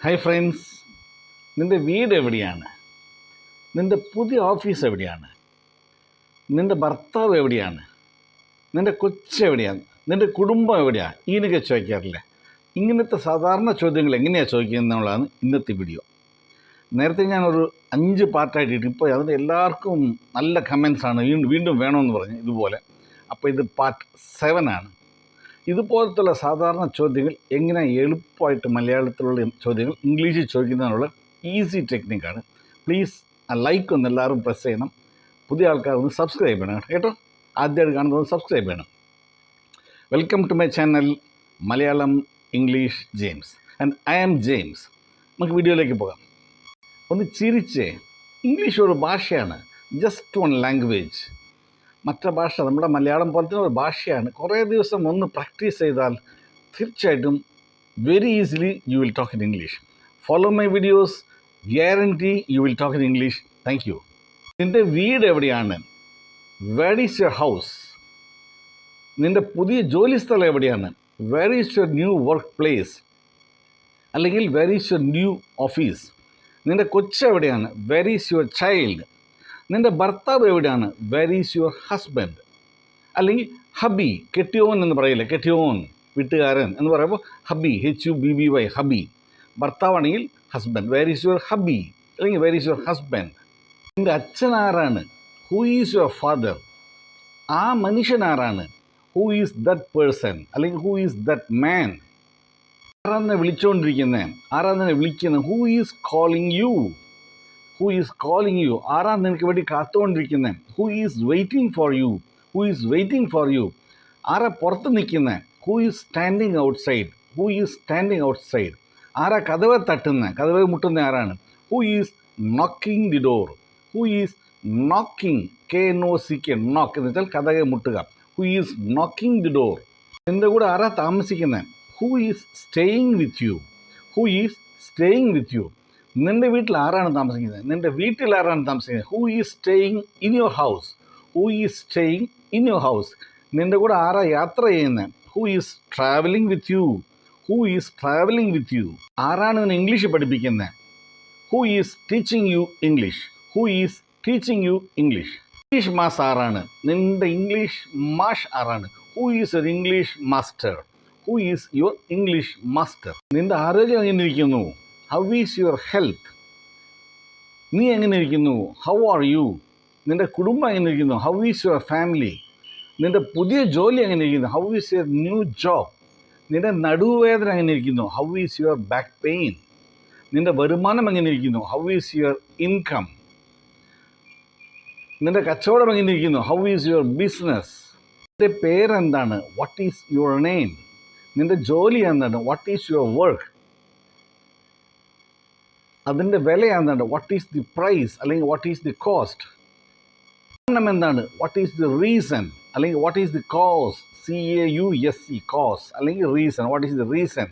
Hi friends, നിൻ്റെ വീട് എവിടെയാണ്? നിൻ്റെ പുതിയ ഓഫീസ് എവിടെയാണ്? നിൻ്റെ ഭർത്താവ് എവിടെയാണ്? നിൻ്റെ കൊച്ചെവിടെയാണ്? നിൻ്റെ കുടുംബം എവിടെയാണ്? ഇതിനൊക്കെ ചോദിക്കാറില്ല. ഇങ്ങനത്തെ സാധാരണ ചോദ്യങ്ങൾ എങ്ങനെയാണ് ചോദിക്കുന്നതെന്നുള്ളതാണ് ഇന്നത്തെ വീഡിയോ. നേരത്തെ ഞാനൊരു 5 പാർട്ടായിട്ട് ഇപ്പോൾ അതിൻ്റെ എല്ലാവർക്കും നല്ല കമൻസാണ്, വീണ്ടും വേണമെന്ന് പറഞ്ഞ് ഇതുപോലെ. അപ്പോൾ ഇത് പാർട്ട് 7 ആണ്. ഇതുപോലത്തുള്ള സാധാരണ ചോദ്യങ്ങൾ എങ്ങനെ എളുപ്പമായിട്ട് മലയാളത്തിലുള്ള ചോദ്യങ്ങൾ ഇംഗ്ലീഷിൽ ചോദിക്കുന്നതിനുള്ള ഈസി ടെക്നിക്കാണ്. പ്ലീസ് ആ ലൈക്ക് ഒന്ന് എല്ലാവരും പ്രസ് ചെയ്യണം. പുതിയ ആൾക്കാർ ഒന്ന് സബ്സ്ക്രൈബ് ചെയ്യണം കേട്ടോ. ആദ്യമായിട്ട് കാണുന്നത് സബ്സ്ക്രൈബ് ചെയ്യണം. Welcome to my channel Malayalam English James and I am James. നമുക്ക് വീഡിയോയിലേക്ക് പോകാം. ഒന്ന് ചിരിച്ചേ. ഇംഗ്ലീഷ് ഒരു ഭാഷയാണ്, ജസ്റ്റ് വൺ ലാംഗ്വേജ്. മറ്റു ഭാഷ നമ്മുടെ മലയാളം പോലത്തെ ഒരു ഭാഷയാണ്. കുറേ ദിവസം ഒന്ന് പ്രാക്ടീസ് ചെയ്താൽ തീർച്ചയായിട്ടും very easily you will talk in English. Follow my videos, guarantee you will talk in English. Thank you. നിൻ്റെ വീട് എവിടെയാണ്? Where is your house? നിൻ്റെ പുതിയ ജോലി സ്ഥലം എവിടെയാണ്? Where is your new work place? അല്ലെങ്കിൽ where is your new office? നിൻ്റെ കൊച്ചെവിടെയാണ്? Where is your child? നിൻ്റെ ഭർത്താവ് എവിടെയാണ്? Where is your husband? അല്ലെങ്കിൽ ഹബി, കെട്ടിയോൻ എന്ന് പറയില്ല, കെട്ടിയോൻ വീട്ടുകാരൻ എന്ന് പറയുമ്പോൾ ഹബി, HUBBY, ഹബി. ഭർത്താവാണെങ്കിൽ husband. Where is your hubby അല്ലെങ്കിൽ വേർ ഈസ് യുവർ ഹസ്ബൻഡ്? നിൻ്റെ അച്ഛൻ ആരാണ്? Who is your father? ആ മനുഷ്യൻ ആരാണ്? ഹൂ ഈസ് ദറ്റ് പേഴ്സൺ അല്ലെങ്കിൽ ഹൂ ഈസ് ദറ്റ് മാൻ? ആരാന്നെ വിളിച്ചുകൊണ്ടിരിക്കുന്നത്? ആരാന്നെ വിളിക്കുന്നത്? Who is calling you? Who is calling you? ആരാണ് നിനക്ക് വേണ്ടി കാത്തുകൊണ്ടിരിക്കുന്നത്? Who is waiting for you? Who is waiting for you? ആരാ പുറത്ത് നിൽക്കുന്നത്? Who is standing outside? Who is standing out side? ആരാ കതവ് തട്ടുന്നത്? കതവ് മുട്ടുന്ന ആരാണ്? Who is knocking the door? Who is knocking, KNOCK, knock എന്ന് വെച്ചാൽ കതകെ മുട്ടുക. Who is knocking the door? നിൻ്റെ കൂടെ ആരാ താമസിക്കുന്നത്? Who is staying with you? Who is staying with you? നിൻ്റെ വീട്ടിൽ ആരാണ് താമസിക്കുന്നത്? നിൻ്റെ വീട്ടിൽ ആരാണ് താമസിക്കുന്നത്? Who is staying in your house? Who is staying in your house? നിൻ്റെ കൂടെ ആരാ യാത്ര ചെയ്യുന്നത്? Who is travelling with you? Who is travelling with U? ആരാണ് നിന്നെ ഇംഗ്ലീഷ് പഠിപ്പിക്കുന്നത്? Who is teaching you English? Who is teaching you English? English mass ആരാണ്? നിൻ്റെ ഇംഗ്ലീഷ് മാഷ് ആരാണ്? Who is your English master? Who is your English master? നിൻ്റെ ആരോഗ്യം എങ്ങനെ ഇരിക്കുന്നു? How is your health? നീ എങ്ങനെ ഇരിക്കുന്നു? How are you? നിൻ്റെ കുടുംബം എങ്ങനെ ഇരിക്കുന്നു? How is your family? നിൻ്റെ പുതിയ ജോലി എങ്ങനെ ഇരിക്കുന്നു? How is your new job? നിൻ്റെ നടുവേദന എങ്ങനെ ഇരിക്കുന്നു? How is your back pain? നിൻ്റെ വരുമാനം എങ്ങനെ ഇരിക്കുന്നു? How is your income? നിൻ്റെ കച്ചവടം എങ്ങനെ ഇരിക്കുന്നു? How is your business? നിൻ്റെ പേരെന്താണ്? What is your name? നിൻ്റെ ജോലി എന്താണ്? What is your work? അതിൻ്റെ വില എന്താണ്? വാട്ട് ഈസ് ദി പ്രൈസ് അല്ലെങ്കിൽ വാട്ട് ഈസ് ദി കോസ്റ്റ്? കാരണം എന്താണ്? വാട്ട് ഈസ് ദി റീസൺ അല്ലെങ്കിൽ what is the cause? CAUSE, cause അല്ലെങ്കിൽ reason. What is the reason?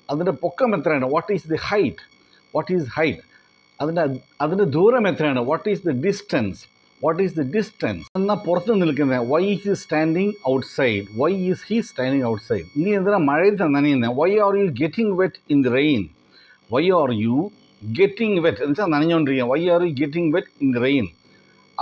അതിൻ്റെ പൊക്കം എത്രയാണ്? What is the height? What is height? അതിൻ്റെ ദൂരം എത്രയാണ്? What is the distance? What is the distance? എന്നാൽ പുറത്ത് നിൽക്കുന്നത്? Why is he standing outside? Why is he standing outside? നീ എന്തിനാ മഴയത്ത് നനയുന്നത്? Why are you getting wet in the rain? Why are you getting wet എന്ന് വെച്ചാൽ നനഞ്ഞുകൊണ്ടിരിക്കുക. Why are you getting wet in the rain?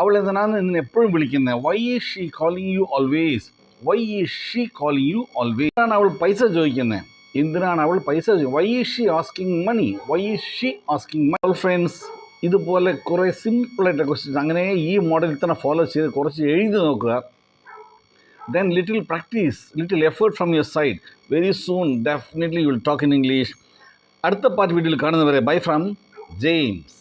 അവൾ എന്തിനാണ് നിന്നെ എപ്പോഴും വിളിക്കുന്നത്? Why is she calling you always? Why is she calling you always? എന്തിനാണ് അവൾ പൈസ ചോദിക്കുന്നത്? എന്തിനാണ് അവൾ പൈസ ചോദിക്കുന്നത്? Why is she asking money? Why is she asking money? Friends, ഇതുപോലെ കുറേ സിമ്പിളായിട്ട് ക്വസ്റ്റ്യൻസ് അങ്ങനെ ഈ മോഡലിൽ തന്നെ ഫോളോ ചെയ്ത് കുറച്ച് എഴുതി നോക്കുക. Then little practice, little effort from your side. Very soon, definitely you will talk in English. അടുത്ത പാർട്ട് വീഡിയോയിൽ കാണുന്നവരെ ബൈ ഫ്രം ജെയിംസ്.